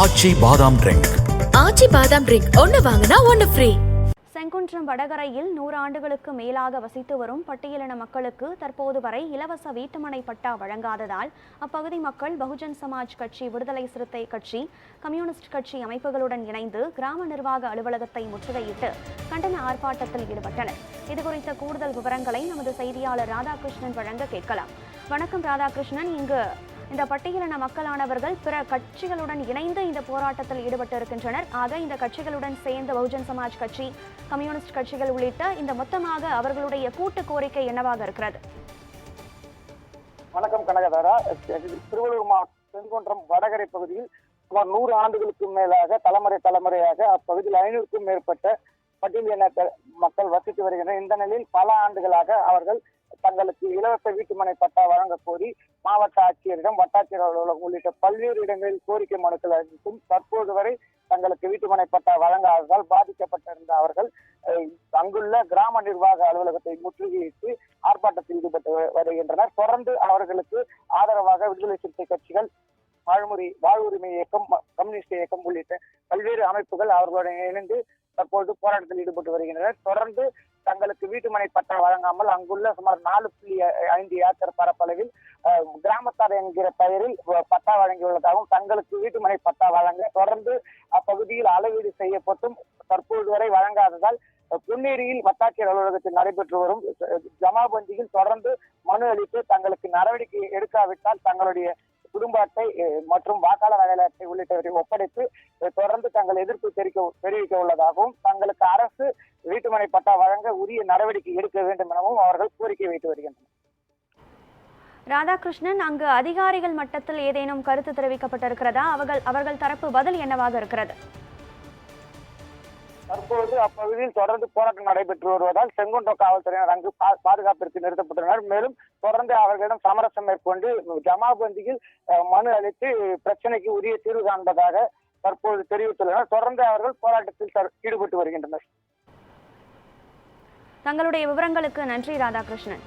ஆச்சி பாதாம் ட்ரிங்க். ஆச்சி பாதாம் ட்ரிங்க் ஒன்னு வாங்கினா ஒன்னு ஃப்ரீ. செங்குன்றம் வடகரையில் 100 ஆண்டுகளுக்கு மேலாக வசித்து வரும் பட்டியலின மக்களுக்கு தற்போது வரை இலவச வீட்டுமனை பட்டா வழங்காததால் அப்பகுதி மக்கள் பகுஜன் சமாஜ் கட்சி, விடுதலை சிறுத்தை கட்சி, கம்யூனிஸ்ட் கட்சி அமைப்புகளுடன் இணைந்து கிராம நிர்வாக அலுவலகத்தை முற்றுகையிட்டு கண்டன ஆர்ப்பாட்டத்தில் ஈடுபட்டனர். இதுகுறித்த கூடுதல் விவரங்களை நமது செய்தியாளர் ராதாகிருஷ்ணன் வழங்க கேட்கலாம். வணக்கம் ராதாகிருஷ்ணன். இந்த பட்டியலின மக்களானவர்கள் பிற கட்சிகளுடன் இணைந்து இந்த போராட்டத்தில் ஈடுபட்டு இருக்கின்றனர். ஆக இந்த கட்சிகளுடன் சேர்ந்த பகுஜன் சமாஜ் கட்சி, கம்யூனிஸ்ட் கட்சிகள் உள்ளிட்ட இந்த மொத்தமாக அவர்களுடைய கூட்டு கோரிக்கை என்னவாக இருக்கிறது? வணக்கம் கனகதாரா. திருவள்ளூர் மாவட்டம் செங்குன்றம் வடகரை பகுதியில் சுமார் 100 ஆண்டுகளுக்கு மேலாக தலைமுறையாக அப்பகுதியில் 500க்கும் மேற்பட்ட பட்டியலின மக்கள் வசித்து வருகின்றனர். இந்த நிலையில் பல ஆண்டுகளாக அவர்கள் தங்களுக்கு இலவச வீட்டுமனை பட்டா வழங்க கோரி மாவட்ட ஆட்சியரிடம், வட்டாட்சியர் அலுவலகம் உள்ளிட்ட பல்வேறு இடங்களில் கோரிக்கை மனுக்கள் அளித்தும் தற்போது வரை தங்களுக்கு வீட்டுமனை பட்டா வழங்காததால் பாதிக்கப்பட்டிருந்த அவர்கள் அங்குள்ள கிராம நிர்வாக அலுவலகத்தை முற்றுகையிட்டு ஆர்ப்பாட்டத்தில் ஈடுபட்டு வருகின்றனர். தொடர்ந்து அவர்களுக்கு ஆதரவாக விடுதலை சிறுத்தை கட்சிகள், வாழ்வுரிமை இயக்கம், கம்யூனிஸ்ட் இயக்கம் உள்ளிட்ட பல்வேறு அமைப்புகள் அவர்களுடன் இணைந்து தற்போது போராட்டத்தில் ஈடுபட்டு வருகின்றனர். தொடர்ந்து தங்களுக்கு வீட்டுமனை பட்டா வழங்காமல் அங்குள்ள சுமார் 4.5 ஏக்கர் பரப்பளவில் கிராமத்தார் என்கிற பெயரில் பட்டா வழங்கியுள்ளதாகவும், தங்களுக்கு வீட்டுமனை பட்டா வழங்க தொடர்ந்து அப்பகுதியில் அளவீடு செய்யப்பட்டும் தற்போது வரை வழங்காததால் பொன்னேரியில் வட்டாட்சியர் அலுவலகத்தில் நடைபெற்று வரும் ஜமாபந்தியில் தொடர்ந்து மனு அளித்து தங்களுக்கு நடவடிக்கை எடுக்காவிட்டால் தங்களுடைய குடும்ப அட்டை மற்றும் வாக்காளர் அடையாள அட்டை உள்ளிட்டவற்றை ஒப்படைத்து தொடர்ந்து தங்கள் எதிர்ப்பு தெரிவிக்க உள்ளதாகவும், தங்களுக்கு அரசு வீட்டுமனை பட்டா வழங்க உரிய நடவடிக்கை எடுக்க வேண்டும் எனவும் அவர்கள் கோரிக்கை வைத்து வருகின்றனர். ராதாகிருஷ்ணன், அங்கு அதிகாரிகள் மட்டத்தில் ஏதேனும் கருத்து தெரிவிக்கப்பட்டிருக்கிறதா? அவர்கள் தரப்பு பதில் என்னவாக இருக்கிறது? தற்போது அப்பகுதியில் தொடர்ந்து போராட்டம் நடைபெற்று வருவதால் செங்குன்றம் காவல்துறையினர் அங்கு பாதுகாப்பிற்கு நிறுத்தப்பட்டுள்ளனர். மேலும் தொடர்ந்து அவர்களிடம் சமரசம் மேற்கொண்டு ஜமாபந்தியில் மனு அளித்து பிரச்சனைக்கு உரிய தீர்வு காண்பதாக தற்போது தெரிவித்துள்ளனர். தொடர்ந்து அவர்கள் போராட்டத்தில் ஈடுபட்டு வருகின்றனர். தங்களுடைய விவரங்களுக்கு நன்றி ராதாகிருஷ்ணன்.